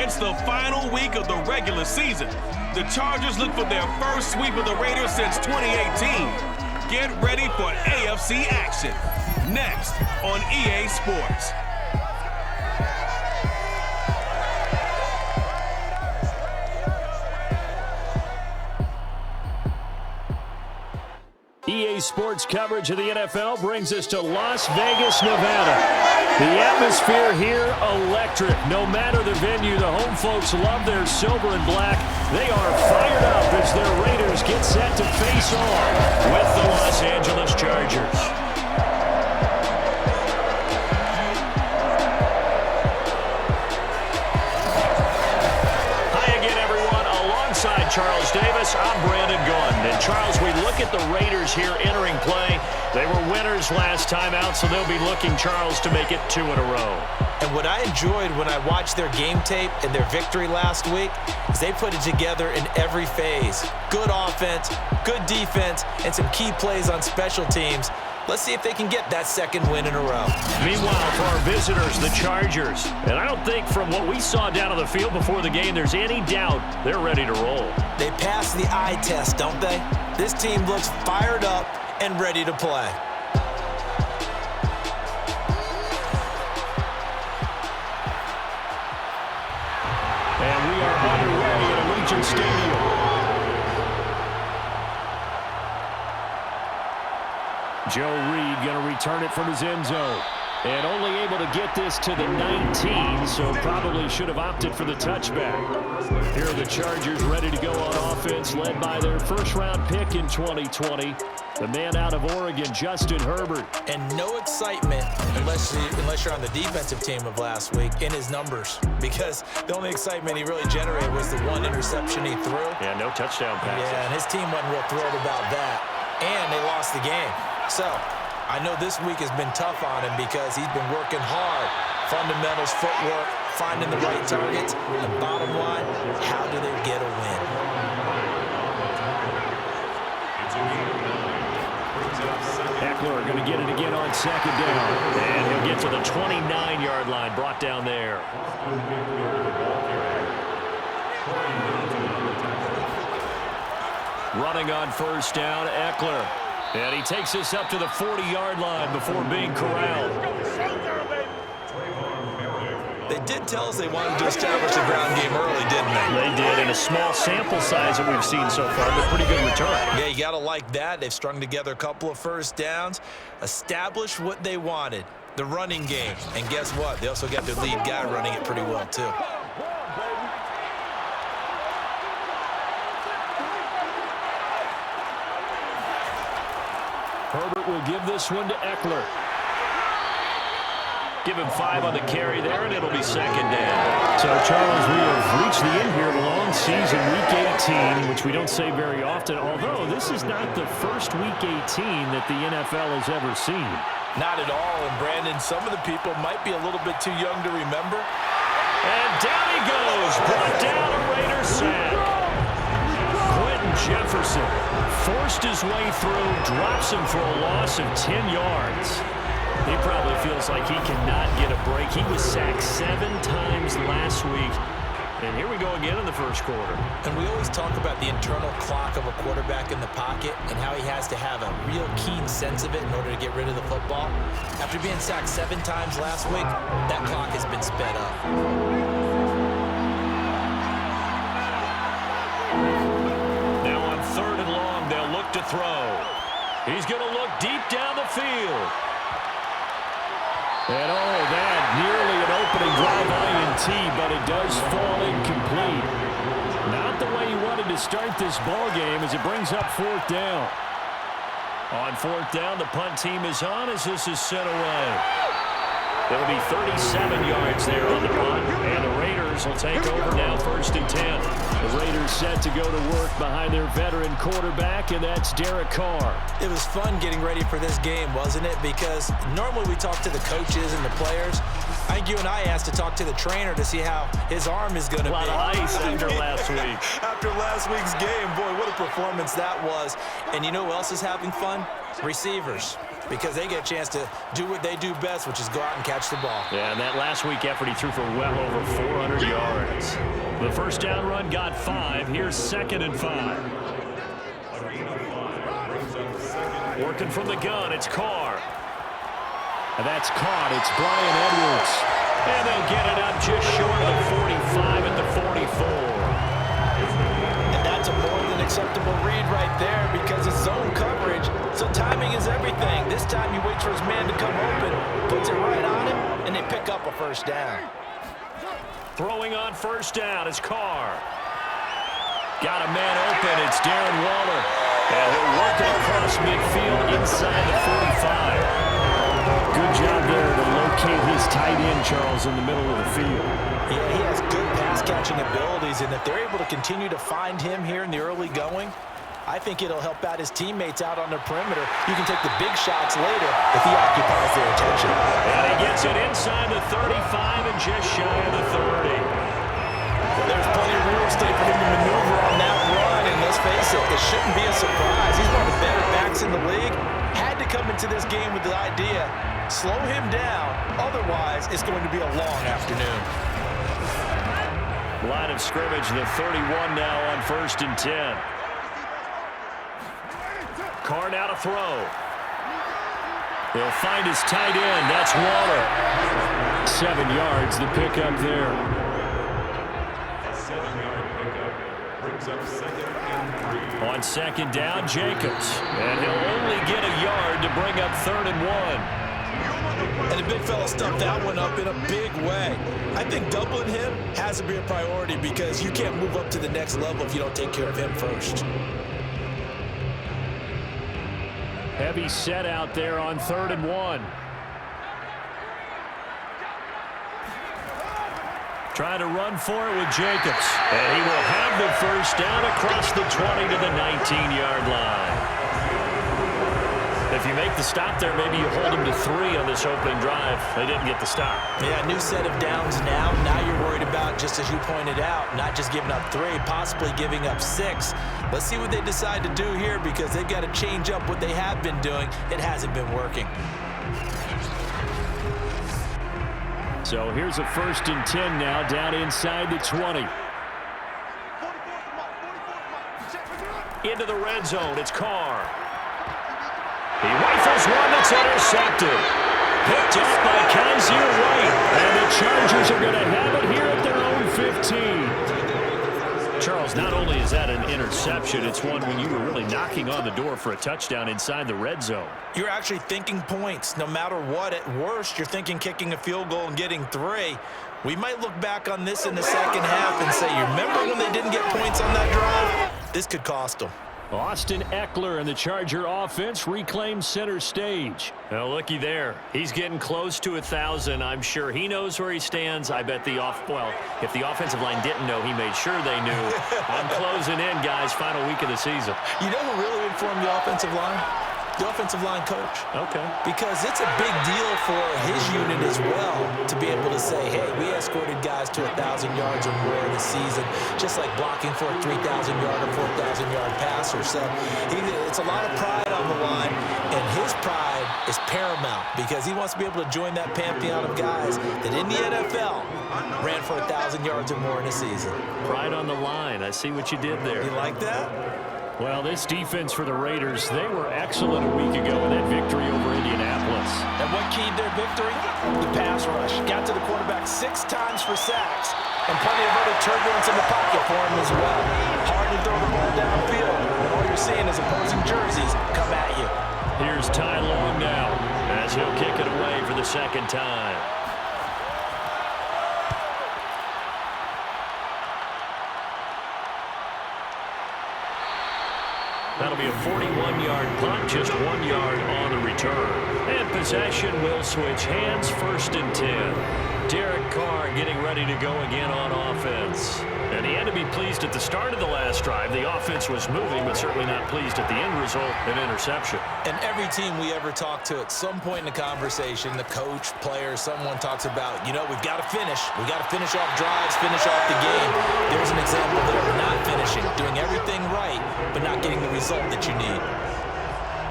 It's the final week of the regular season. The Chargers look for their first sweep of the Raiders since 2018. Get ready for AFC action. Next on EA Sports. EA Sports coverage of the NFL brings us to Las Vegas, Nevada. The atmosphere here, electric. No matter the venue, the home folks love their silver and black. They are fired up as their Raiders get set to face off with the Los Angeles Chargers. Charles Davis, I'm Brandon Gunn. And Charles, we look at the Raiders here entering play. They were winners last time out, so they'll be looking, Charles, to make it 2 in a row. And what I enjoyed when I watched their game tape and their victory last week is they put it together in every phase. Good offense, good defense, and some key plays on special teams. Let's see if they can get that second win in a row. Meanwhile, for our visitors, the Chargers. And I don't think from what we saw down on the field before the game, there's any doubt they're ready to roll. They pass the eye test, don't they? This team looks fired up and ready to play. And we are underway at Allegiant Stadium. Joe Reed going to return it from his end zone. And only able to get this to the 19, so probably should have opted for the touchback. Here are the Chargers ready to go on offense, led by their first-round pick in 2020, the man out of Oregon, Justin Herbert. And no excitement, unless you're on the defensive team of last week, in his numbers. Because the only excitement he really generated was the one interception he threw. Yeah, no touchdown passes. Yeah, and his team wasn't real thrilled about that. And they lost the game. So, I know this week has been tough on him because he's been working hard. Fundamentals, footwork, finding the right targets. The bottom line, how do they get a win? Eckler going to get it again on second down. And he'll get to the 29-yard line, brought down there. Running on first down, Eckler. And he takes us up to the 40-yard line before being corralled. They did tell us they wanted to establish the ground game early, didn't they? They did, in a small sample size that we've seen so far, but pretty good return. Yeah, you got to like that. They've strung together a couple of first downs, established what they wanted, the running game. And guess what? They also got their lead guy running it pretty well, too. Herbert will give this one to Eckler. Give him 5 on the carry there, and it'll be second down. So, Charles, we have reached the end here of a long season, Week 18, which we don't say very often, although this is not the first Week 18 that the NFL has ever seen. Not at all, and Brandon, some of the people might be a little bit too young to remember. And down he goes, brought down a Raiders sack. Quentin Jefferson forced his way through, drops him for a loss of 10 yards. He probably feels like he cannot get a break. He was sacked 7 times last week. And here we go again in the first quarter. And we always talk about the internal clock of a quarterback in the pocket and how he has to have a real keen sense of it in order to get rid of the football. After being sacked 7 times last week, that clock has been sped up. Now on 3rd and long, they'll look to throw. He's going to look deep down the field. And oh, that nearly an opening drive INT, but it does fall incomplete. Not the way you wanted to start this ball game as it brings up 4th down. On 4th down, the punt team is on as this is sent away. It'll be 37 yards there on the punt, and the Raiders will take over now, 1st and 10. The Raiders set to go to work behind their veteran quarterback, and that's Derek Carr. It was fun getting ready for this game, wasn't it? Because normally we talk to the coaches and the players. I think you and I asked to talk to the trainer to see how his arm is going to be. A lot of ice after last week. After last week's game, boy, what a performance that was. And you know who else is having fun? Receivers. because they get a chance to do what they do best, which is go out and catch the ball. Yeah, and that last week effort, he threw for well over 400 yards. The first down run got 5. Here's 2nd and 5. Working from the gun, it's Carr. And that's caught. It's Brian Edwards. And they'll get it up just short of the 45 at the 44. And that's a more than acceptable read right there because it's zone coverage, so timing is everything. This time he waits for his man to come open, puts it right on him, and they pick up a first down. Throwing on first down is Carr. Got a man open. It's Darren Waller. And he'll work it across midfield inside the 45. Good job there to locate his tight end, Charles, in the middle of the field. Yeah, he has good pass-catching abilities, and if they're able to continue to find him here in the early going, I think it'll help out his teammates out on the perimeter. You can take the big shots later if he occupies their attention. And he gets it inside the 35 and just shy of the 30. Well, there's plenty of real estate for him to maneuver on that run, and let's face it, it shouldn't be a surprise. He's one of the better backs in the league. Had to come into this game with the idea, slow him down, otherwise it's going to be a long afternoon. Line of scrimmage, the 31 now on 1st and 10. Carr now to throw. He'll find his tight end. That's Waller. 7 yards, the pickup there. A 7-yard pickup brings up 2nd and 3. On 2nd down, Jacobs. And he'll only get a yard to bring up 3rd and 1. And the big fella stuffed that one up in a big way. I think doubling him has to be a priority because you can't move up to the next level if you don't take care of him first. Heavy set out there on 3rd and 1. Trying to run for it with Jacobs. And he will have the first down across the 20 to the 19-yard line. If you make the stop there, maybe you hold them to 3 on this opening drive. They didn't get the stop. Yeah, new set of downs now. Now you're worried about, just as you pointed out, not just giving up 3, possibly giving up 6. Let's see what they decide to do here because they've got to change up what they have been doing. It hasn't been working. So here's a 1st and 10 now down inside the 20. Into the red zone. It's Carr. He rifles one that's intercepted. Picked up by Kaiser White. And the Chargers are going to have it here at their own 15. Charles, not only is that an interception, it's one when you were really knocking on the door for a touchdown inside the red zone. You're actually thinking points. No matter what, at worst, you're thinking kicking a field goal and getting 3. We might look back on this in the second half and say, you remember when they didn't get points on that drive? This could cost them. Austin Eckler and the Charger offense reclaims center stage. Now, looky there. He's getting close to 1,000. I'm sure he knows where he stands. I bet if the offensive line didn't know, he made sure they knew. I'm closing in, guys. Final week of the season. You know who really informed the offensive line? The offensive line coach. Okay. Because it's a big deal for his unit as well to be able to say, hey, we escorted guys to 1,000 yards or more in the season, just like blocking for a 3,000-yard or 4,000-yard passer. So it's a lot of pride on the line, and his pride is paramount because he wants to be able to join that pantheon of guys that in the NFL ran for 1,000 yards or more in a season. Pride on the line. I see what you did there. You like that? Well, this defense for the Raiders, they were excellent a week ago in that victory over Indianapolis. And what keyed their victory? The pass rush. Got to the quarterback 6 times for sacks, and plenty of other turbulence in the pocket for him as well. Hard to throw the ball downfield, and all you're seeing is opposing jerseys come at you. Here's Ty Long now, as he'll kick it away for the 2nd time. That'll be a 41-yard punt, just 1 yard on the return. And possession will switch hands, 1st and 10. Derek Carr getting ready to go again on offense. And he had to be pleased at the start of the last drive. The offense was moving, but certainly not pleased at the end result, an interception. And every team we ever talk to at some point in the conversation, the coach, player, someone talks about, we've got to finish. We've got to finish off drives, finish off the game. There's an example there of not finishing, doing everything right, but not getting the result that you need.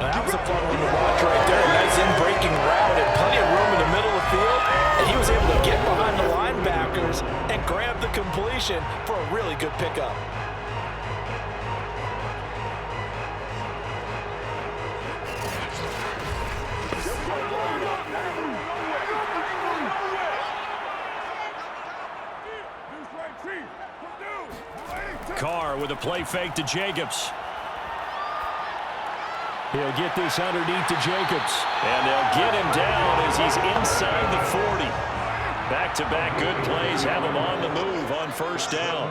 That was a fun one to watch right there. Nice was in breaking route and plenty of room in the middle of the field, and he was able to get behind the linebackers and grab the completion for a really good pickup. Carr with a play fake to Jacobs. He'll get this underneath to Jacobs. And they'll get him down as he's inside the 40. Back-to-back good plays have him on the move on first down.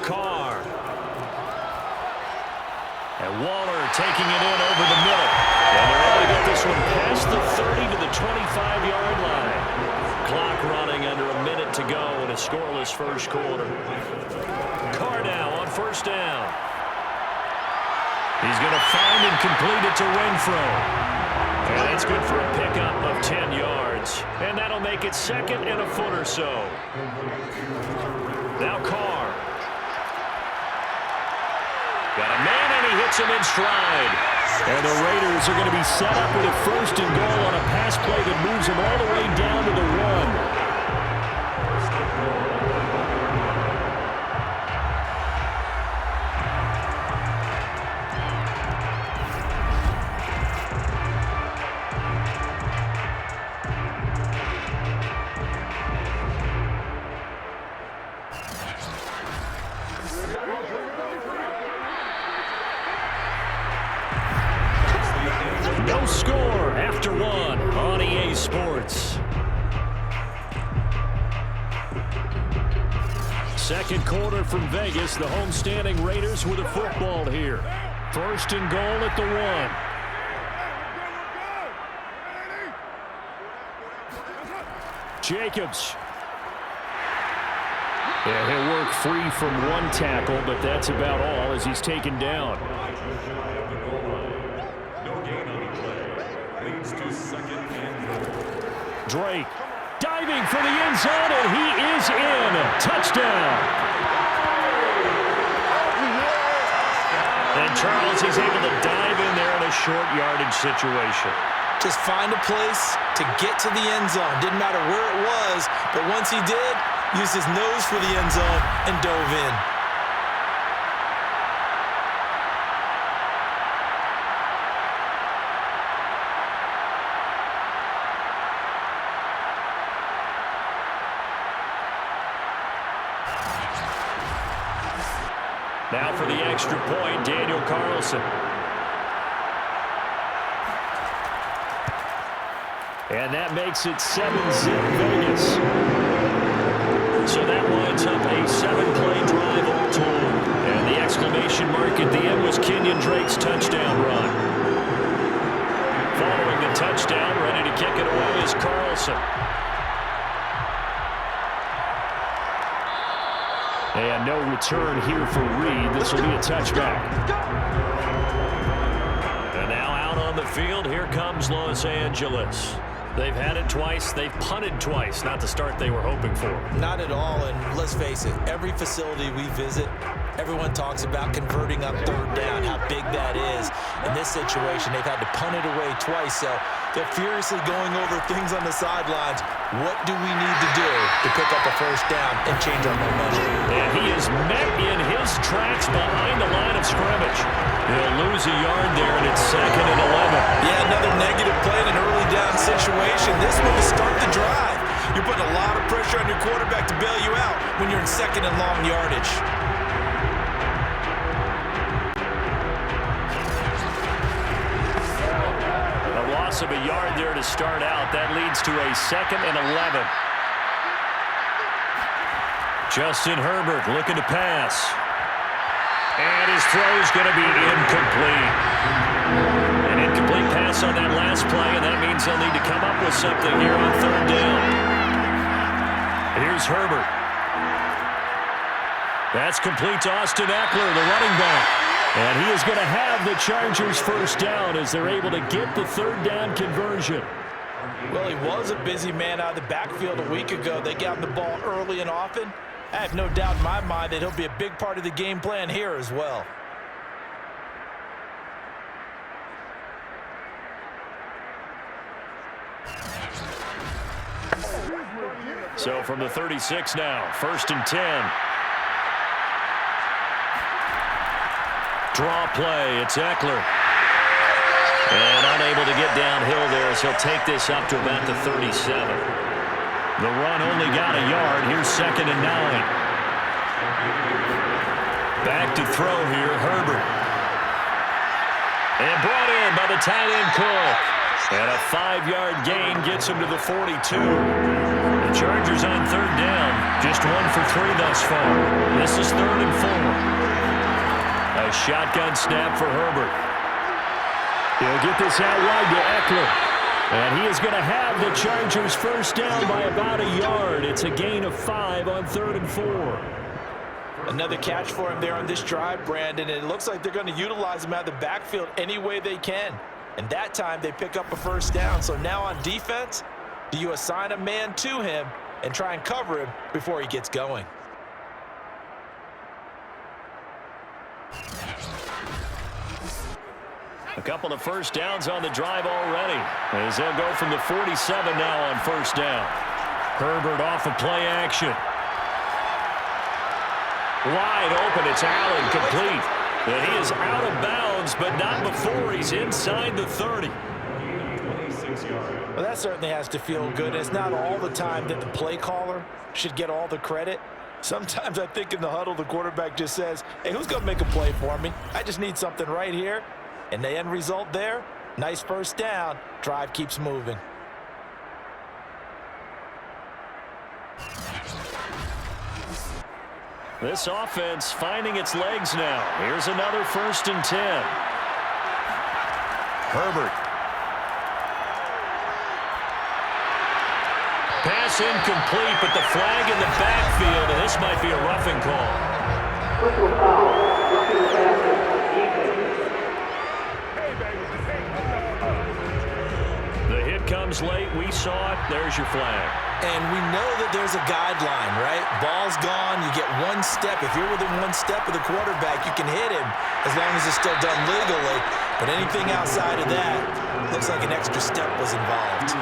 Carr. And Waller taking it in over the middle. And they're able to get this one past the 30 to the 25-yard line. Clock running under a minute to go in a scoreless first quarter. Carr now on first down. He's going to find and complete it to Renfro. And that's good for a pickup of 10 yards. And that'll make it second and a foot or so. Now Carr. Got a man and he hits him in stride. And the Raiders are going to be set up with a first and goal on a pass play that moves them all the way down to the 1. No score after 1 on EA Sports. Second quarter from Vegas. The homestanding Raiders with the football here. First and goal at the 1. Jacobs. Yeah, he'll work free from one tackle, but that's about all as he's taken down. Drake diving for the end zone, and he is in. Touchdown. And Charles is able to dive in there in a short yardage situation. Just find a place to get to the end zone. Didn't matter where it was, but once he did, used his nose for the end zone and dove in. Now for the extra point, Daniel Carlson. And that makes it 7-zip Vegas. So that winds up a 7-play drive all told. And the exclamation mark at the end was Kenyon Drake's touchdown run. Following the touchdown, ready to kick it away is Carlson. And no return here for Reed. This will be a touchback. And now out on the field, here comes Los Angeles. They've had it twice. They've punted twice. Not the start they were hoping for. Not at all, and let's face it, every facility we visit, everyone talks about converting on third down, how big that is. In this situation, they've had to punt it away twice, so they're furiously going over things on the sidelines. What do we need to do to pick up a first down and change our momentum? And he is met in his tracks behind the line of scrimmage. He'll lose a yard there, and it's second and 11. Yeah, another negative play in an early down situation. This one to start the drive. You're putting a lot of pressure on your quarterback to bail you out when you're in second and long yardage. A loss of a yard there to start out. That leads to a second and 11. Justin Herbert looking to pass. And his throw is going to be incomplete. An incomplete pass on that last play, and that means they'll need to come up with something here on third down. Here's Herbert. That's complete to Austin Eckler, the running back. And he is going to have the Chargers first down as they're able to get the third down conversion. Well, he was a busy man out of the backfield a week ago. They got him the ball early and often. I have no doubt in my mind that he'll be a big part of the game plan here as well. So from the 36 now, 1st and 10. Draw play, it's Eckler. And unable to get downhill there as he'll take this up to about the 37. The run only got a yard. Here's 2nd and 9. Back to throw here, Herbert. And brought in by the tight end Cook. And a 5-yard gain gets him to the 42. The Chargers on 3rd down. Just 1 for 3 thus far. This is 3rd and 4. A shotgun snap for Herbert. He'll get this out wide to Eckler. And he is going to have the Chargers first down by about a yard. It's a gain of 5 on 3rd and 4. Another catch for him there on this drive, Brandon. And it looks like they're going to utilize him out of the backfield any way they can. And that time they pick up a first down. So now on defense, do you assign a man to him and try and cover him before he gets going? A couple of first downs on the drive already, as they'll go from the 47 now on 1st down. Herbert off of play action. Wide open, it's Allen, complete. And he is out of bounds, but not before he's inside the 30. Well, that certainly has to feel good. It's not all the time that the play caller should get all the credit. Sometimes I think in the huddle, the quarterback just says, hey, who's going to make a play for me? I just need something right here. And the end result there, nice first down. Drive keeps moving. This offense finding its legs now. Here's another 1st and 10. Herbert. Pass incomplete, but the flag in the backfield, and this might be a roughing call. The hit comes late. We saw it. There's your flag. And we know that there's a guideline, right? Ball's gone. You get 1 step. If you're within 1 step of the quarterback, you can hit him as long as it's still done legally. But anything outside of that, looks like an extra step was involved.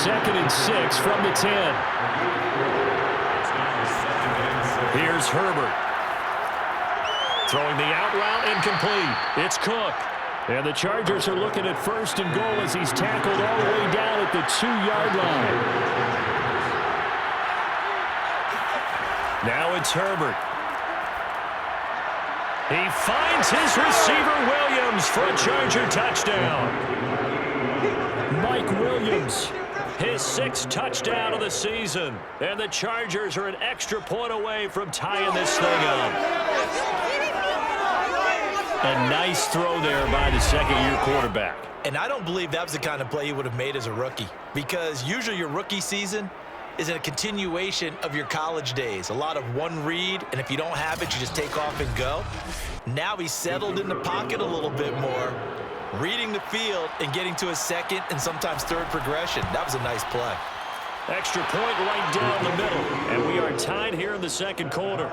2nd and 6 from the 10. Here's Herbert. Throwing the out route incomplete. It's Cook. And the Chargers are looking at 1st and goal as he's tackled all the way down at the 2-yard line. Now it's Herbert. He finds his receiver, Williams, for a Charger touchdown. Mike Williams, his 6th touchdown of the season. And the Chargers are an extra point away from tying this thing up. A nice throw there by the 2nd-year quarterback. And I don't believe that was the kind of play he would have made as a rookie, because usually your rookie season is a continuation of your college days. A lot of one read, and if you don't have it, you just take off and go. Now he's settled in the pocket a little bit more, reading the field and getting to a 2nd and sometimes 3rd progression. That was a nice play. Extra point right down the middle, and we are tied here in the 2nd quarter.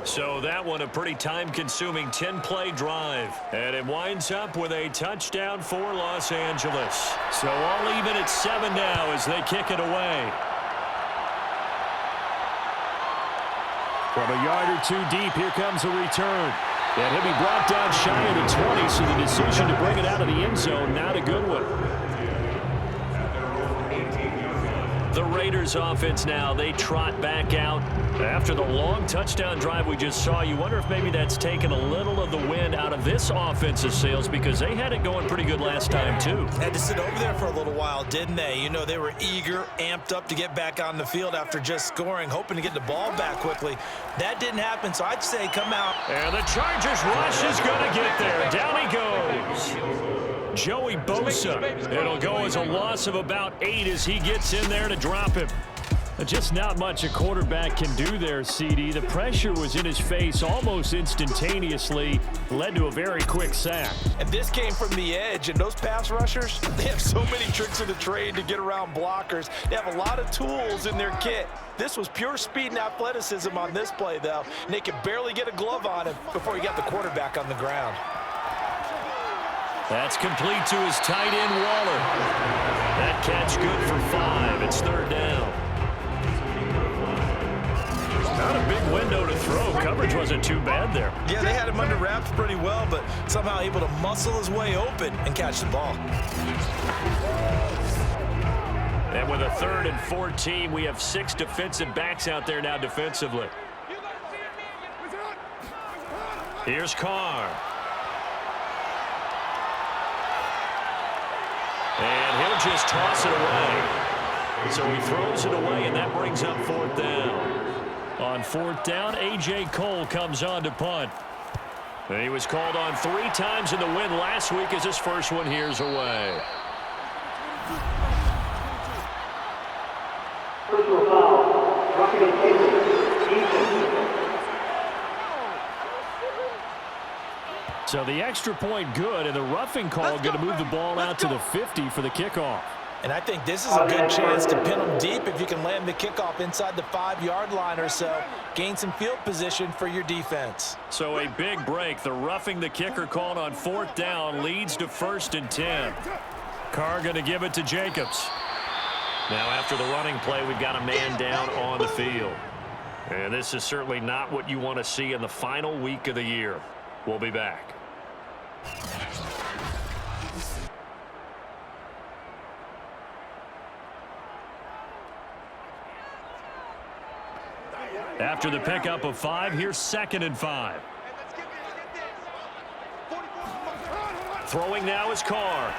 So that one a pretty time-consuming 10-play drive. And it winds up with a touchdown for Los Angeles. So all even at 7 now as they kick it away. From a yard or 2 deep, here comes a return. And he'll be brought down shy of the 20, so the decision to bring it out of the end zone, not a good one. The Raiders offense now, they trot back out. After the long touchdown drive we just saw, you wonder if maybe that's taken a little of the wind out of this offensive sails, because they had it going pretty good last time too. Had to sit over there for a little while, didn't they? You know, they were eager, amped up to get back on the field after just scoring, hoping to get the ball back quickly. That didn't happen, so I'd say come out. And the Chargers rush is going to get there. Down he goes. Joey Bosa. It'll go as a loss of about 8 as he gets in there to drop him. Just not much a quarterback can do there, CD. The pressure was in his face almost instantaneously, led to a very quick sack. And this came from the edge, and those pass rushers, they have so many tricks of the trade to get around blockers. They have a lot of tools in their kit. This was pure speed and athleticism on this play, though, and they could barely get a glove on him before he got the quarterback on the ground. That's complete to his tight end, Waller. That catch good for 5. It's 3rd down. Not a big window to throw. Coverage wasn't too bad there. Yeah, they had him under wraps pretty well, but somehow able to muscle his way open and catch the ball. And with a 3rd and 14, we have 6 defensive backs out there now defensively. Here's Carr. And he'll just toss it away. So he throws it away, and that brings up 4th down. On 4th down, A.J. Cole comes on to punt. And he was called on 3 times in the win last week as his first one here's away. Personal foul, roughing and kicking, So the extra point good, and the roughing call going to move the ball out to the 50 for the kickoff. And I think this is a good chance to pin them deep if you can land the kickoff inside the 5-yard line or so. Gain some field position for your defense. So a big break. The roughing the kicker called on 4th down leads to 1st and 10. Carr going to give it to Jacobs. Now after the running play, we've got a man down on the field. And this is certainly not what you want to see in the final week of the year. We'll be back. After the pickup of 5, here's 2nd and 5. Throwing now is Carr.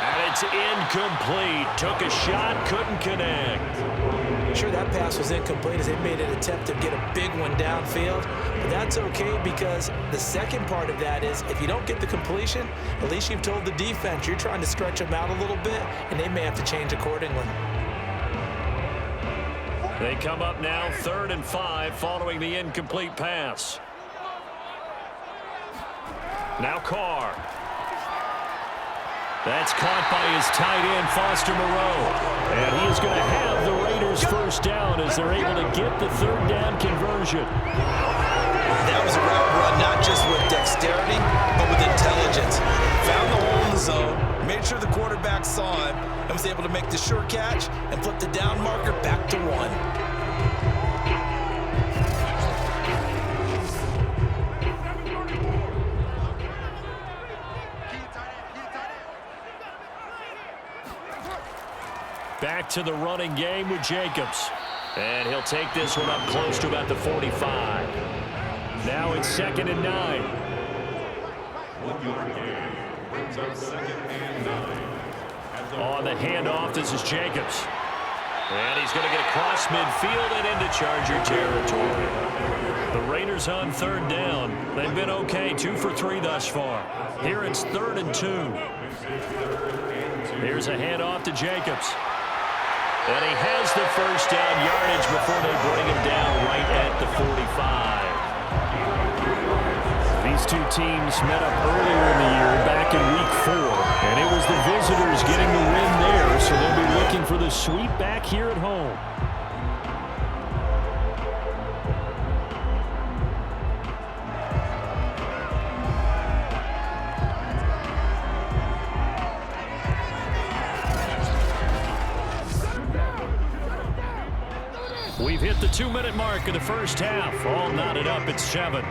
And it's incomplete. Took a shot, couldn't connect. Sure, that pass was incomplete as they made an attempt to get a big one downfield. But that's okay because the second part of that is if you don't get the completion, at least you've told the defense you're trying to stretch them out a little bit, and they may have to change accordingly. They come up now 3rd and 5 following the incomplete pass. Now Carr. That's caught by his tight end, Foster Moreau. And he is going to have the Raiders first down as they're able to get the 3rd down conversion. That was a route run not just with dexterity, but with intelligence. Found the hole in the zone, made sure the quarterback saw him, and was able to make the sure catch and flip the down marker back to 1. Back to the running game with Jacobs. And he'll take this one up close to about the 45. Now it's 2nd and 9. 1-yard gain brings up 2nd and 9. On the handoff, this is Jacobs. And he's going to get across midfield and into Charger territory. The Raiders on 3rd down. They've been okay, 2 for 3 thus far. Here it's 3rd and 2. Here's a handoff to Jacobs. And he has the first down yardage before they bring him down right at the 45. These two teams met up earlier in the year, back in week 4. And it was the visitors getting the win there, so they'll be looking for the sweep back here at home. We've hit the 2-minute mark of the first half. All knotted up at 7.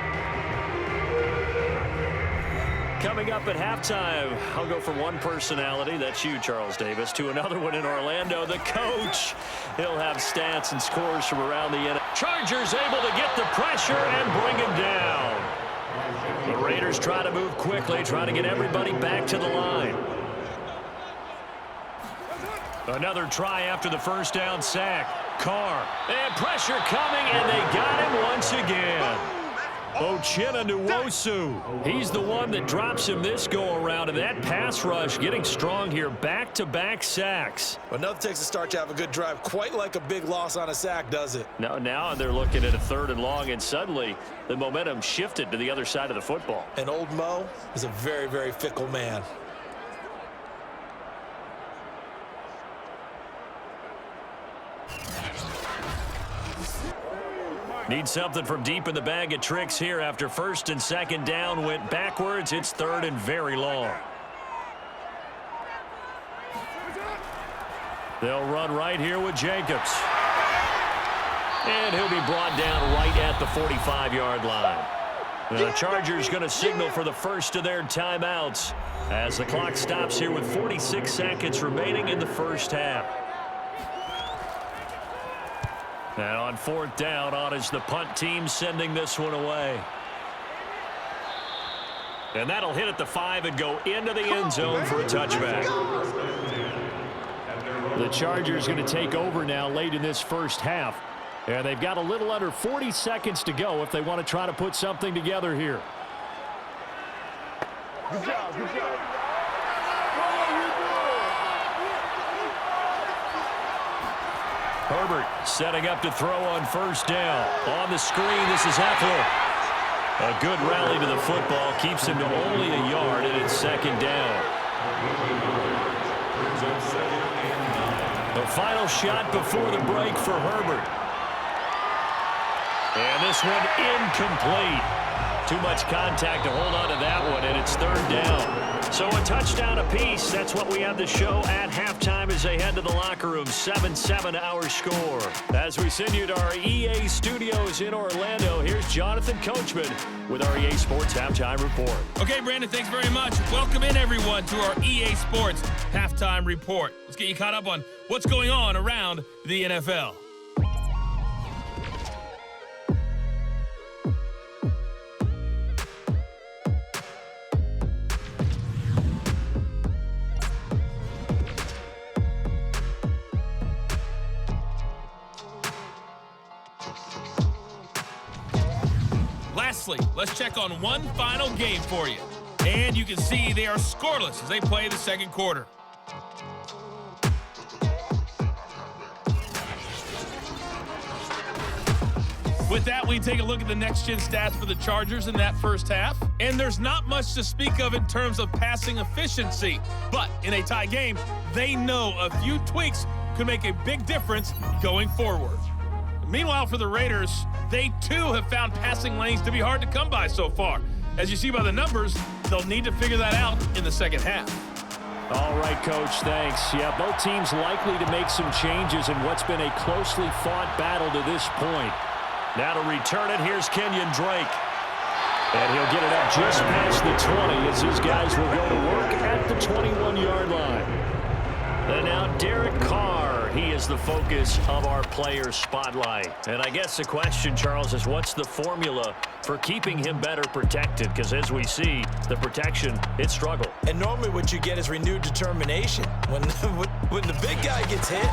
Coming up at halftime, I'll go from one personality, that's you, Charles Davis, to another one in Orlando, the coach. He'll have stats and scores from around the end. Chargers able to get the pressure and bring him down. The Raiders try to move quickly, try to get everybody back to the line. Another try after the first down sack. Carr. And pressure coming, and they got him once again. Uchenna Nwosu. He's the one that drops him this go-around, and that pass rush getting strong here. Back-to-back sacks. Well, nothing takes a start to have a good drive quite like a big loss on a sack, does it? Now they're looking at a 3rd and long, and suddenly the momentum shifted to the other side of the football. And old Mo is a very, very fickle man. Need something from deep in the bag of tricks here after 1st and 2nd down went backwards. It's 3rd and very long. They'll run right here with Jacobs. And he'll be brought down right at the 45-yard line. The Chargers going to signal for the first of their timeouts as the clock stops here with 46 seconds remaining in the first half. And on fourth down, on is the punt team sending this one away. And that'll hit at the 5 and go into the end zone for a touchback. The Chargers going to take over now late in this first half. And they've got a little under 40 seconds to go if they want to try to put something together here. Good job, good job. Herbert setting up to throw on first down. On the screen, this is Eckler. A good rally to the football keeps him to only a yard, and it's second down. The final shot before the break for Herbert. And this one incomplete. Too much contact to hold on to that one, and it's third down. So a touchdown apiece. That's what we have to show at halftime as they head to the locker room. 7-7 our score. As we send you to our EA studios in Orlando, here's Jonathan Coachman with our EA Sports Halftime Report. Okay, Brandon, thanks very much. Welcome in, everyone, to our EA Sports Halftime Report. Let's get you caught up on what's going on around the NFL. Lastly, let's check on one final game for you. And you can see they are scoreless as they play the second quarter. With that, we take a look at the next-gen stats for the Chargers in that first half. And there's not much to speak of in terms of passing efficiency. But in a tie game, they know a few tweaks could make a big difference going forward. Meanwhile, for the Raiders, they too have found passing lanes to be hard to come by so far. As you see by the numbers, they'll need to figure that out in the second half. All right, Coach, thanks. Yeah, both teams likely to make some changes in what's been a closely fought battle to this point. Now to return it, here's Kenyon Drake. And he'll get it up just past the 20 as his guys will go to work at the 21-yard line. And now Derek Carr, he is the focus of our player spotlight. And I guess the question, Charles, is what's the formula for keeping him better protected? Because as we see, the protection, it struggled. And normally what you get is renewed determination. When the big guy gets hit,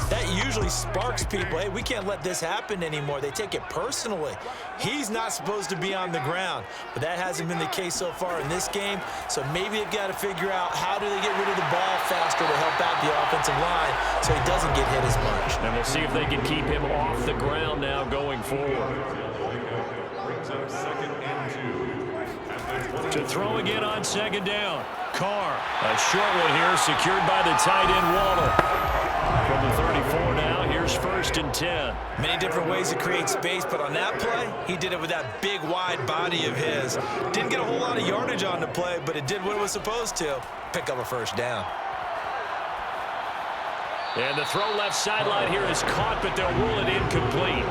that usually sparks people. Hey, we can't let this happen anymore. They take it personally. He's not supposed to be on the ground, but that hasn't been the case so far in this game. So maybe they've got to figure out how do they get rid of the ball faster to help out the offensive line so he doesn't get hit as much. And we'll see if they can keep him off the ground now going forward. To throw again on second down. Carr, a short one here, secured by the tight end Waller. From the 34 now, here's first and 10. Many different ways to create space, but on that play, he did it with that big, wide body of his. Didn't get a whole lot of yardage on the play, but it did what it was supposed to. Pick up a first down. And the throw left sideline here is caught, but they'll rule it incomplete.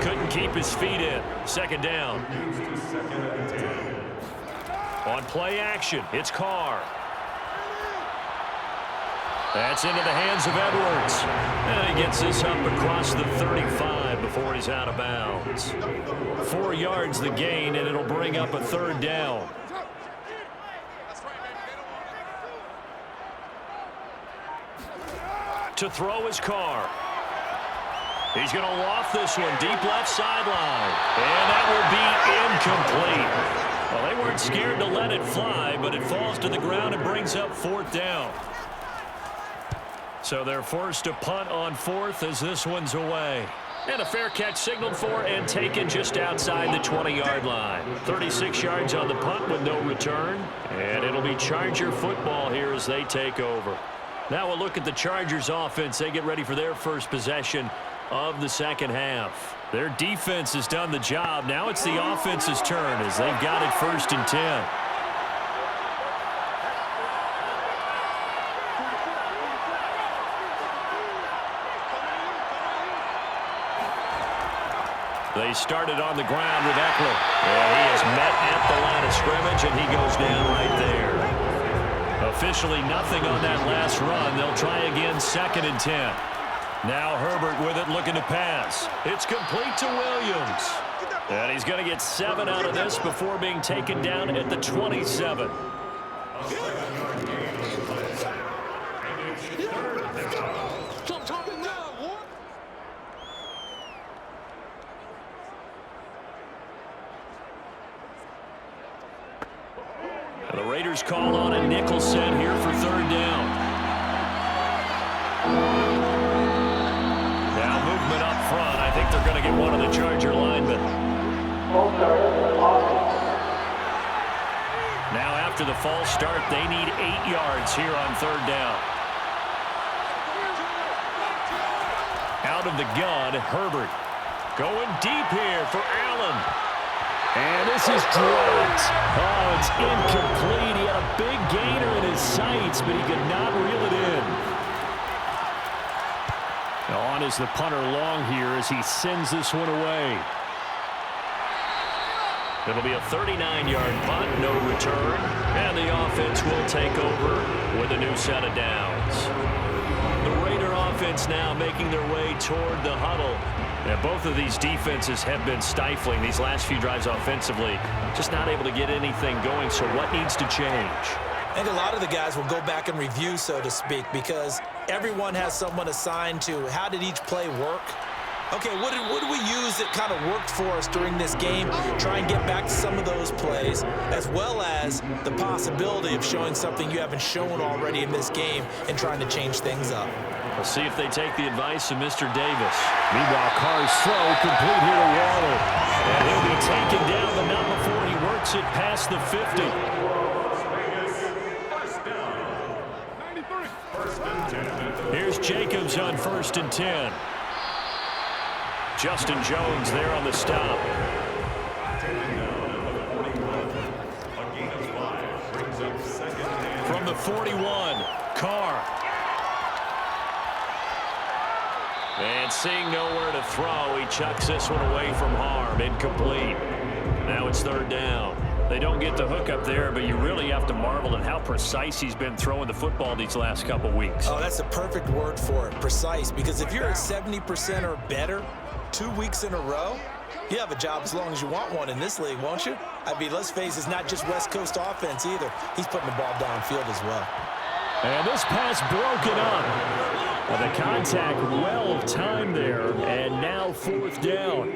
Couldn't keep his feet in. Second down. On play action, it's Carr. That's into the hands of Edwards. And he gets this up across the 35 before he's out of bounds. 4 yards the gain, and it'll bring up a third down. To throw his Carr. He's going to loft this one deep left sideline. And that will be incomplete. Well, they weren't scared to let it fly, but it falls to the ground and brings up fourth down. So they're forced to punt on fourth as this one's away. And a fair catch signaled for and taken just outside the 20-yard line. 36 yards on the punt with no return. And it'll be Charger football here as they take over. Now we'll look at the Chargers offense. They get ready for their first possession of the second half. Their defense has done the job. Now it's the offense's turn as they've got it first and 10. They started on the ground with Eckler. And he is met at the line of scrimmage, and he goes down right there. Officially nothing on that last run. They'll try again, 2nd and 10. Now Herbert with it, looking to pass. It's complete to Williams. And he's going to get 7 out of this before being taken down at the 27. The Raiders call on a nickel set here for 3rd down. Now movement up front. I think they're going to get one of the Charger linemen. Now after the false start, they need 8 yards here on 3rd down. Out of the gun, Herbert. Going deep here for Allen. And this is dropped. Oh, it's incomplete. He had a big gainer in his sights, but he could not reel it in. Now on is the punter long here as he sends this one away. It'll be a 39-yard punt, no return, and the offense will take over with a new set of downs. The Raider offense now making their way toward the huddle. Now, both of these defenses have been stifling these last few drives offensively. Just not able to get anything going, so what needs to change? I think a lot of the guys will go back and review, so to speak, because everyone has someone assigned to how did each play work. Okay, what did we use that kind of worked for us during this game? Try and get back to some of those plays, as well as the possibility of showing something you haven't shown already in this game and trying to change things up. We'll see if they take the advice of Mr. Davis. Meanwhile, Carr's throw complete here to Waddle. And he'll be taken down, but not before he works it past the 50. Here's Jacobs on 1st and 10. Justin Jones there on the stop. From the 41, Carr. And seeing nowhere to throw, he chucks this one away from harm. Incomplete. Now it's 3rd down. They don't get the hook up there, but you really have to marvel at how precise he's been throwing the football these last couple weeks. Oh, that's a perfect word for it, precise, because if you're at 70% or better 2 weeks in a row, you have a job as long as you want one in this league, won't you? I mean, let's face it, it's not just West Coast offense either. He's putting the ball downfield as well. And this pass broken up. Well, the contact well timed there, and now 4th down.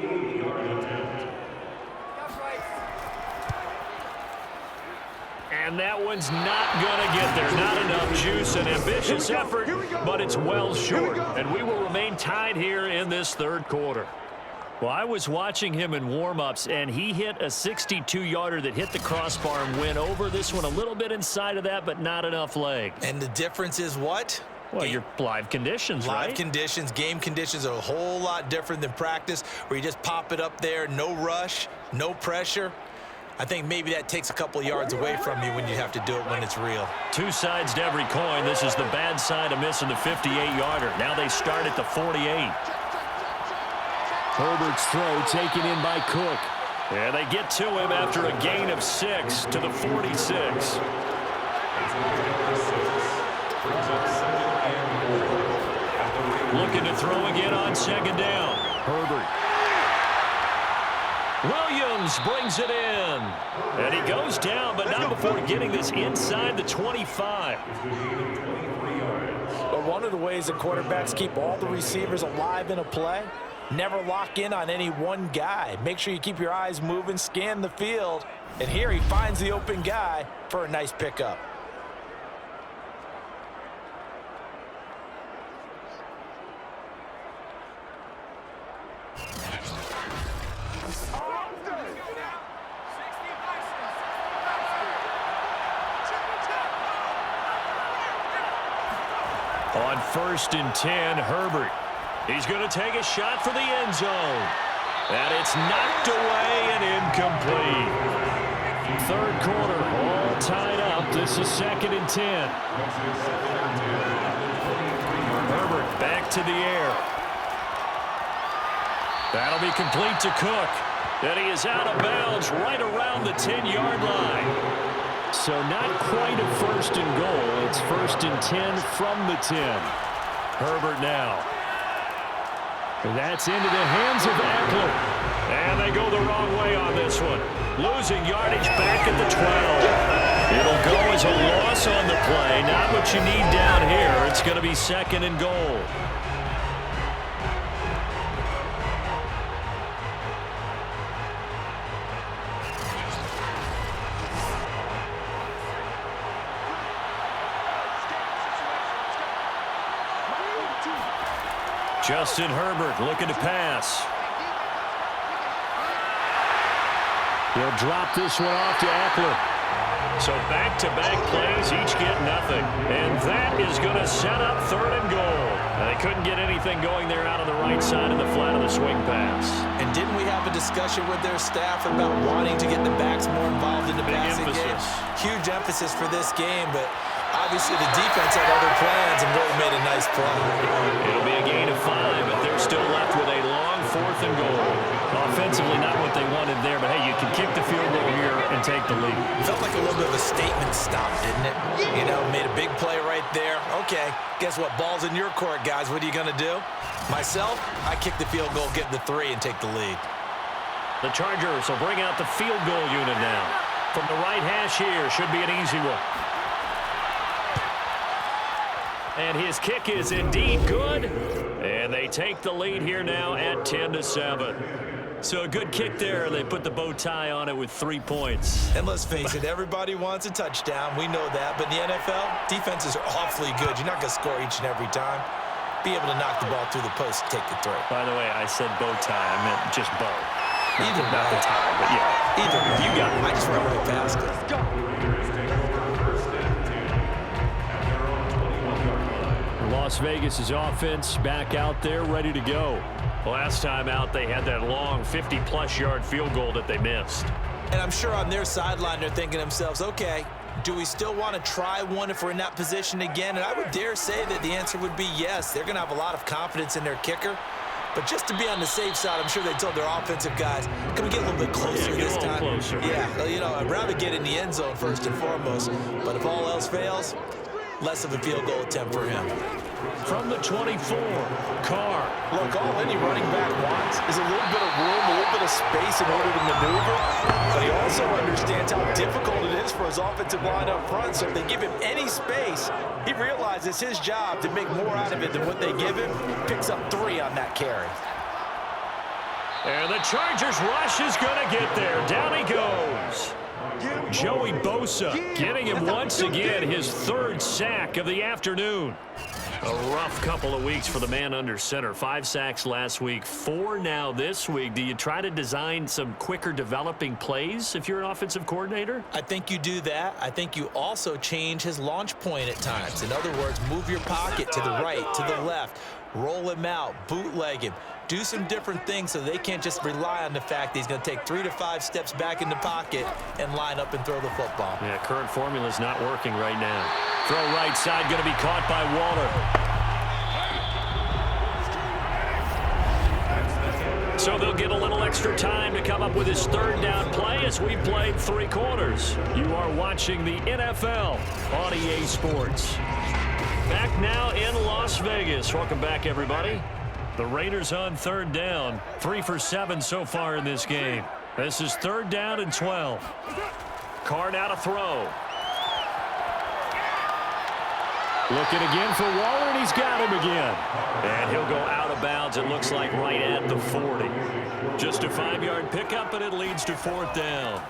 And that one's not going to get there. Not enough juice. An ambitious effort, but it's well short. And we will remain tied here in this 3rd quarter. Well, I was watching him in warm-ups, and he hit a 62-yarder that hit the crossbar and went over. This one a little bit inside of that, but not enough leg. And the difference is what? Well, your live conditions, right? Live conditions, game conditions are a whole lot different than practice, where you just pop it up there, no rush, no pressure. I think maybe that takes a couple of yards away from you when you have to do it when it's real. 2 sides to every coin. This is the bad side of missing the 58-yarder. Now they start at the 48. Herbert's throw taken in by Cook. And they get to him after a gain of 6 to the 46. Looking to throw again on 2nd down. Herbert. Williams brings it in. And he goes down, but not before getting this inside the 25. But one of the ways that quarterbacks keep all the receivers alive in a play, never lock in on any one guy. Make sure you keep your eyes moving, scan the field. And here he finds the open guy for a nice pickup. On 1st and 10, Herbert. He's going to take a shot for the end zone. And it's knocked away and incomplete. 3rd quarter, all tied up. This is 2nd and 10. Herbert back to the air. That'll be complete to Cook. And he is out of bounds right around the 10-yard line. So not quite a first and goal. It's first and 10 from the 10. Herbert now. That's into the hands of Eckler. And they go the wrong way on this one. Losing yardage back at the 12. It'll go as a loss on the play. Not what you need down here. It's going to be second and goal. Justin Herbert looking to pass. He'll drop this one off to Eckler. So back-to-back plays, each get nothing. And that is going to set up third and goal. They couldn't get anything going there out on the right side of the flat of the swing pass. And didn't we have a discussion with their staff about wanting to get the backs more involved in the passing game? Huge emphasis for this game, but obviously the defense had other plans and really made a nice play. It'll be a gain of 5, but they're still left with a long fourth and goal. Offensively, not what they wanted there, but hey, you can kick the field goal here and take the lead. Felt like a little bit of a statement stop, didn't it? You know, made a big play right there. Okay, guess what? Ball's in your court, guys. What are you going to do? Myself, I kick the field goal, get the 3, and take the lead. The Chargers will bring out the field goal unit now. From the right hash here, should be an easy one. And his kick is indeed good. And they take the lead here now at 10-7. So a good kick there. They put the bow tie on it with 3 points. And let's face it, everybody wants a touchdown. We know that. But in the NFL, defenses are awfully good. You're not going to score each and every time. Be able to knock the ball through the post and take the throw. By the way, I said bow tie. I meant just bow. Either not the tie, but yeah. Either way. You got it. I just went right past it. Let's go. Las Vegas' offense back out there ready to go. Last time out, they had that long 50-plus yard field goal that they missed. And I'm sure on their sideline, they're thinking to themselves, okay, do we still want to try one if we're in that position again? And I would dare say that the answer would be yes. They're going to have a lot of confidence in their kicker. But just to be on the safe side, I'm sure they told their offensive guys, can we get a little bit closer this time? Closer. Yeah, you know, I'd rather get in the end zone first and foremost. But if all else fails, less of a field goal attempt for him. From the 24, Carr. Look, all any running back wants is a little bit of room, a little bit of space in order to maneuver. But he also understands how difficult it is for his offensive line up front. So if they give him any space, he realizes it's his job to make more out of it than what they give him. Picks up 3 on that carry. And the Chargers rush is going to get there. Down he goes. Joey Bosa getting him once again his 3rd sack of the afternoon. A rough couple of weeks for the man under center. 5 sacks last week, 4 now this week. Do you try to design some quicker developing plays if you're an offensive coordinator? I think you do that. I think you also change his launch point at times. In other words, move your pocket to the right, to the left, roll him out, bootleg him. Do some different things so they can't just rely on the fact that he's going to take 3 to 5 steps back in the pocket and line up and throw the football. Yeah, current formula is not working right now. Throw right side, going to be caught by Waller. So they'll get a little extra time to come up with his 3rd down play as we played 3 quarters. You are watching the NFL on EA Sports. Back now in Las Vegas. Welcome back, everybody. The Raiders on 3rd down. 3 for 7 so far in this game. This is 3rd down and 12. Carr now to throw. Looking again for Waller, and he's got him again. And he'll go out of bounds, it looks like, right at the 40. Just a 5-yard pickup, and it leads to 4th down.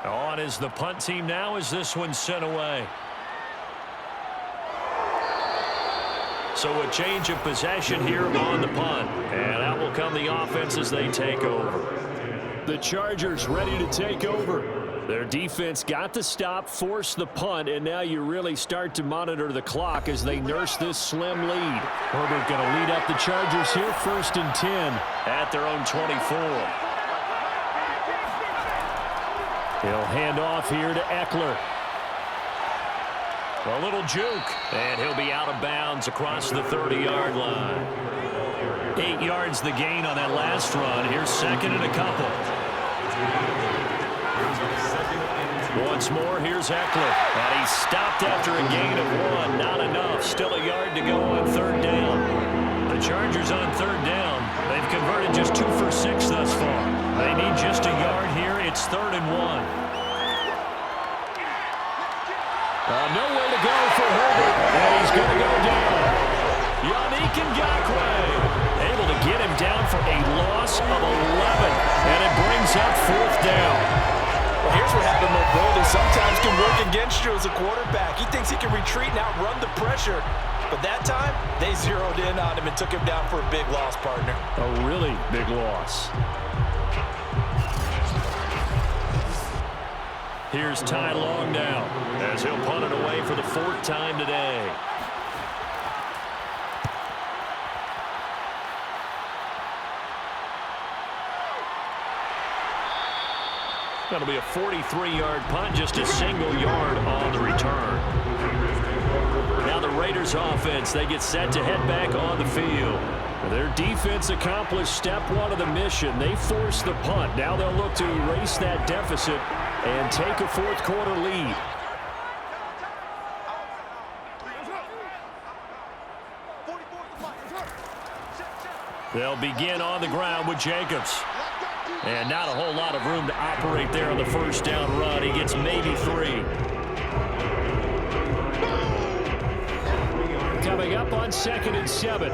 On is the punt team now as this one's sent away. So a change of possession here on the punt. And out will come the offense as they take over. The Chargers ready to take over. Their defense got the stop, forced the punt, and now you really start to monitor the clock as they nurse this slim lead. Herbert going to lead up the Chargers here, 1st and 10 at their own 24. He'll hand off here to Eckler. A little juke, and he'll be out of bounds across the 30-yard line. 8 yards the gain on that last run. Here's second and a couple. Once more, here's Eckler. And he's stopped after a gain of 1. Not enough. Still a yard to go on third down. The Chargers on third down. They've converted just 2 for 6 thus far. They need just a yard here. It's 3rd and 1. Nowhere to go for Herbert. And he's going to go down. Yannick Ngakoue able to get him down for a loss of 11. And it brings up 4th down. Well, here's what happened. Mobility sometimes can work against you as a quarterback. He thinks he can retreat and outrun the pressure. But that time, they zeroed in on him and took him down for a big loss, partner. A really big loss. Here's Ty Long now as he'll punt it away for the 4th time today. That'll be a 43-yard punt, just a single yard on the return. Now the Raiders offense, they get set to head back on the field. Their defense accomplished step 1 of the mission. They forced the punt. Now they'll look to erase that deficit and take a 4th quarter lead. They'll begin on the ground with Jacobs. And not a whole lot of room to operate there on the first down run. He gets maybe 3. Coming up on 2nd and 7.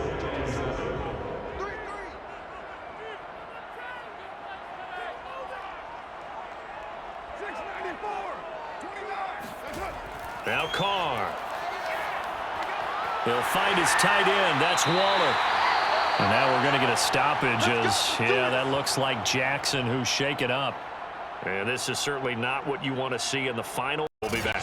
Now Carr. He'll find his tight end. That's Waller. And now we're going to get a stoppage as, yeah, that looks like Jackson who's shaken up. And this is certainly not what you want to see in the final. We'll be back.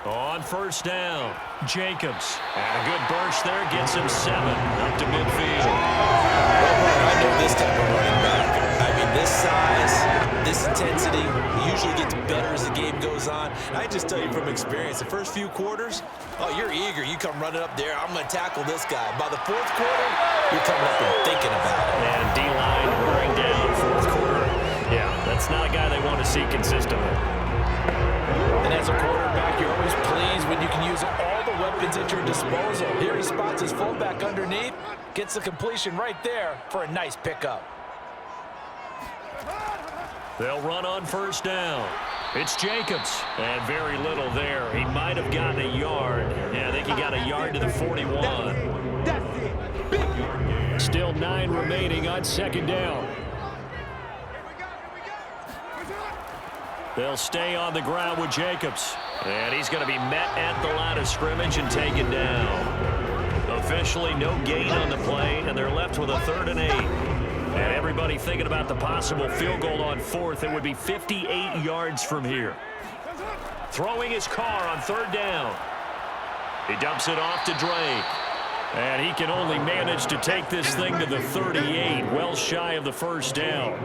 On first down, Jacobs. And a good burst there gets him 7 up to midfield. Well, I know this type of running back. I mean, this size, this intensity, he usually gets better as the game goes on. And I just tell you from experience, the first few quarters, oh, you're eager. You come running up there, I'm going to tackle this guy. By the 4th quarter, you're coming up and thinking about it. And D-line wearing down 4th quarter. Yeah, that's not a guy they want to see consistently. And as a quarterback, you're always pleased when you can use all the weapons at your disposal. Here he spots his fullback underneath, gets the completion right there for a nice pickup. They'll run on first down. It's Jacobs. And very little there. He might have gotten a yard. Yeah, I think he got a yard to the 41. Still 9 remaining on 2nd down. They'll stay on the ground with Jacobs. And he's going to be met at the line of scrimmage and taken down. Officially no gain on the play, and they're left with a 3rd and 8. And everybody thinking about the possible field goal on 4th. It would be 58 yards from here. Throwing his car on 3rd down. He dumps it off to Drake. And he can only manage to take this thing to the 38, well shy of the first down.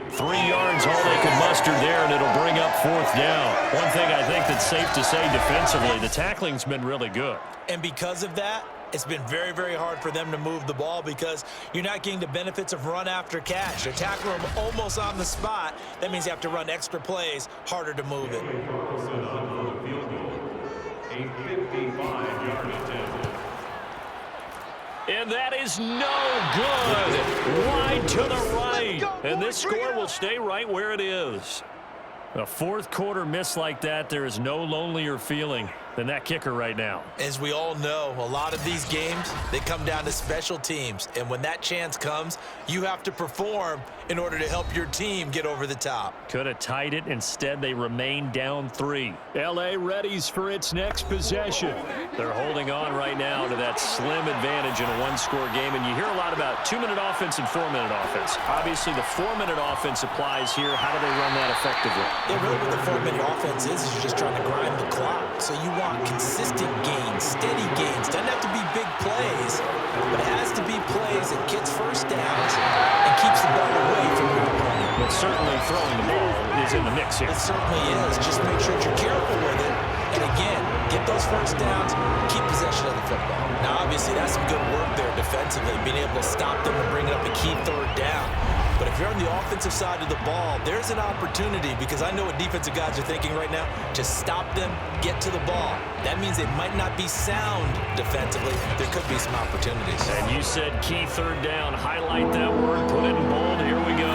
3 yards, all they could muster there, and it'll bring up 4th down. One thing I think that's safe to say defensively, the tackling's been really good. And because of that, it's been very, very hard for them to move the ball because you're not getting the benefits of run after catch. They're tackling them almost on the spot. That means you have to run extra plays, harder to move it. A 55-yard attempt. And that is no good. Wide to the right. And this score will stay right where it is. A 4th quarter miss like that, there is no lonelier feeling than that kicker right now. As we all know, a lot of these games, they come down to special teams. And when that chance comes, you have to perform in order to help your team get over the top. Could have tied it. Instead, they remain down 3. L.A. readies for its next possession. They're holding on right now to that slim advantage in a 1-score game. And you hear a lot about 2-minute offense and 4-minute offense. Obviously, the 4-minute offense applies here. How do they run that effectively? Yeah, really what the 4-minute offense is you're just trying to grind the clock. So you want consistent gains, steady gains. Doesn't have to be big plays, but it has to be plays that gets certainly throwing the ball is in the mix here. It certainly is. Just make sure that you're careful with it. And again, get those first downs, keep possession of the football. Now, obviously, that's some good work there defensively, being able to stop them and bring up a key third down. But if you're on the offensive side of the ball, there's an opportunity, because I know what defensive guys are thinking right now, to stop them, get to the ball. That means they might not be sound defensively. There could be some opportunities. And you said key third down. Highlight that word, put it in bold. Here we go.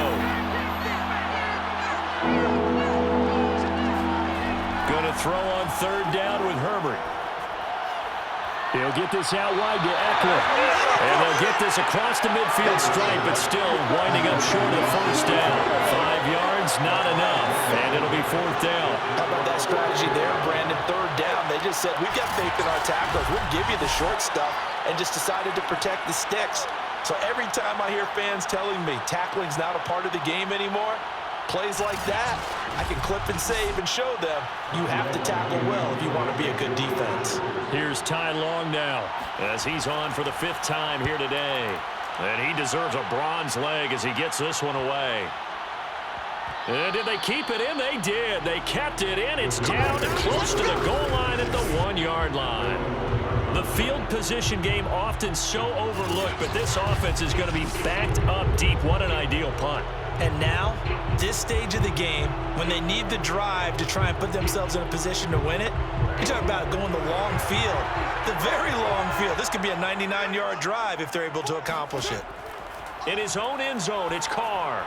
Going to throw on third down with Herbert. He'll get this out wide to Eckler. And they'll get this across the midfield stripe, but still winding up short of first down. 5 yards, not enough. And it'll be fourth down. How about that strategy there, Brandon? Third down, they just said, we've got faith in our tacklers. We'll give you the short stuff, and just decided to protect the sticks. So every time I hear fans telling me tackling's not a part of the game anymore, plays like that, I can clip and save and show them you have to tackle well if you want to be a good defense. Here's Ty Long now as he's on for the 5th time here today. And he deserves a bronze leg as he gets this one away. And did they keep it in? They did. They kept it in. It's down to close to the goal line at the 1-yard line. The field position game often so overlooked, but this offense is going to be backed up deep. What an ideal punt. And now, this stage of the game, when they need the drive to try and put themselves in a position to win it, you're talking about going the long field, the very long field. This could be a 99-yard drive if they're able to accomplish it. In his own end zone, it's Carr.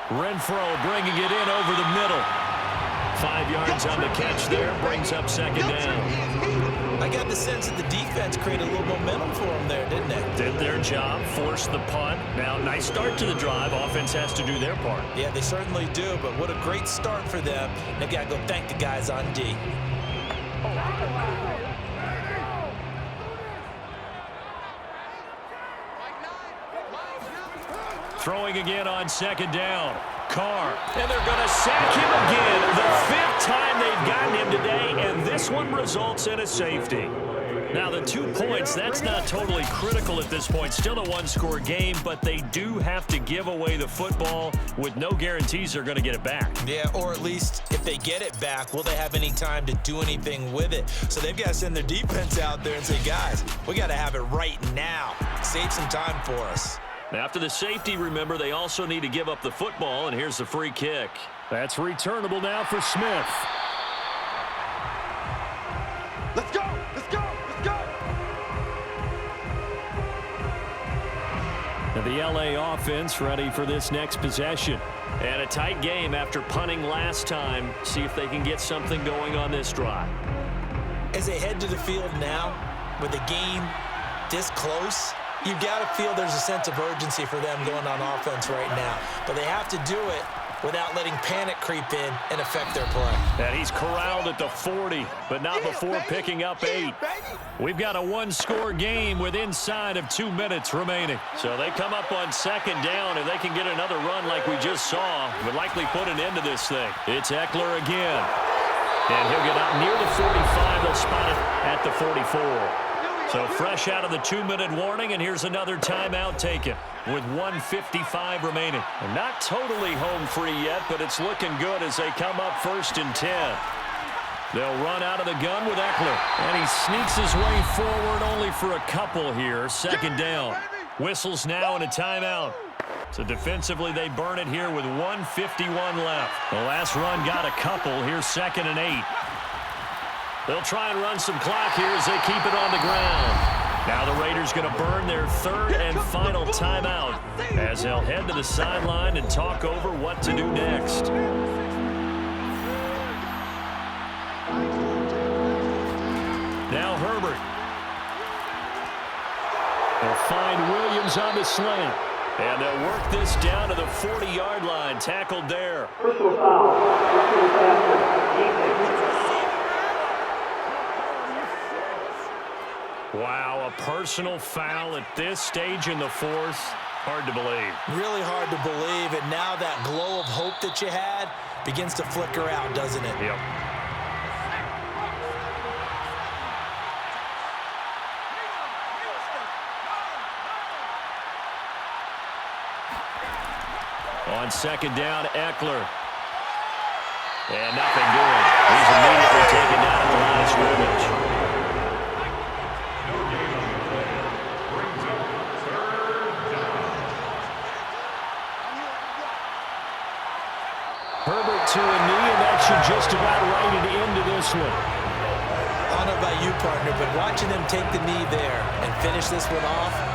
Renfro bringing it in over the middle. 5 yards on the catch there, brings up second down. I got the sense that the defense created a little momentum for them there, didn't they? Did their job, forced the punt. Now, nice start to the drive. Offense has to do their part. Yeah, they certainly do, but what a great start for them. They've got to go thank the guys on D. Throwing again on second down. Carr, and they're going to sack him again. The 5th time they've gotten him today, and this one results in a safety. Now, the 2 points, that's not totally critical at this point. Still a one-score game, but they do have to give away the football with no guarantees they're going to get it back. Yeah, or at least if they get it back, will they have any time to do anything with it? So they've got to send their defense out there and say, guys, we got to have it right now. Save some time for us. After the safety, remember, they also need to give up the football, and here's the free kick. That's returnable now for Smith. Let's go! Let's go! Let's go! And the LA offense ready for this next possession. And a tight game after punting last time. See if they can get something going on this drive. As they head to the field now, with the game this close, you've got to feel there's a sense of urgency for them going on offense right now. But they have to do it without letting panic creep in and affect their play. And he's corralled at the 40, but not before picking up 8. We've got a one-score game with inside of 2 minutes remaining. So they come up on second down. If they can get another run like we just saw, would likely put an end to this thing. It's Eckler again. And he'll get out near the 45. They'll spot it at the 44. So fresh out of the 2-minute warning, and here's another timeout taken with 1:55 remaining. And not totally home free yet, but it's looking good as they come up 1st and 10. They'll run out of the gun with Eckler, and he sneaks his way forward only for a couple here. Second down. Whistles now and a timeout. So defensively, they burn it here with 1:51 left. The last run got a couple. Here's 2nd and 8. They'll try and run some clock here as they keep it on the ground. Now the Raiders going to burn their 3rd and final timeout as they'll head to the sideline and talk over what to do next. Now Herbert. They'll find Williams on the slant. And they'll work this down to the 40-yard line. Tackled there. Personal foul. Personal foul. Defense. Wow, a personal foul at this stage in the 4th. Hard to believe. Really hard to believe, and now that glow of hope that you had begins to flicker out, doesn't it? Yep. On On second down, Eckler. And nothing doing. He's immediately taken down at the line of scrimmage. Herbert to a knee, and that should just about write it into this one. I don't know about you, partner, but watching them take the knee there and finish this one off,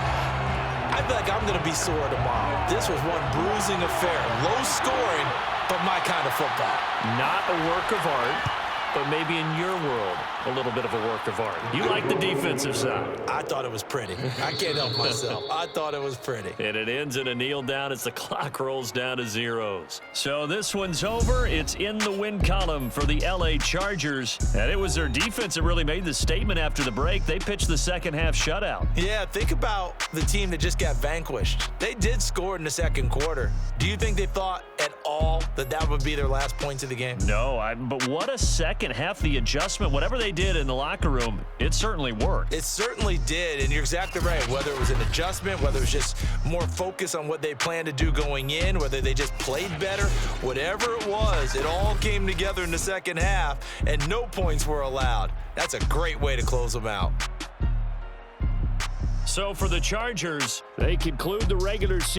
I feel like I'm going to be sore tomorrow. This was one bruising affair. Low scoring, but my kind of football. Not a work of art, but maybe in your world, a little bit of a work of art. You like the defensive side. I thought it was pretty. I can't help myself. I thought it was pretty. And it ends in a kneel down as the clock rolls down to zeros. So this one's over. It's in the win column for the LA Chargers. And it was their defense that really made the statement after the break. They pitched the second half shutout. Yeah, think about the team that just got vanquished. They did score in the second quarter. Do you think they thought at all that that would be their last points of the game? No, but what a second half. The adjustment, whatever they did in the locker room, it certainly worked. It certainly did, and you're exactly right. Whether it was an adjustment, whether it was just more focus on what they planned to do going in, whether they just played better, whatever it was, it all came together in the second half, and no points were allowed. That's a great way to close them out. So for the Chargers, they conclude the regular season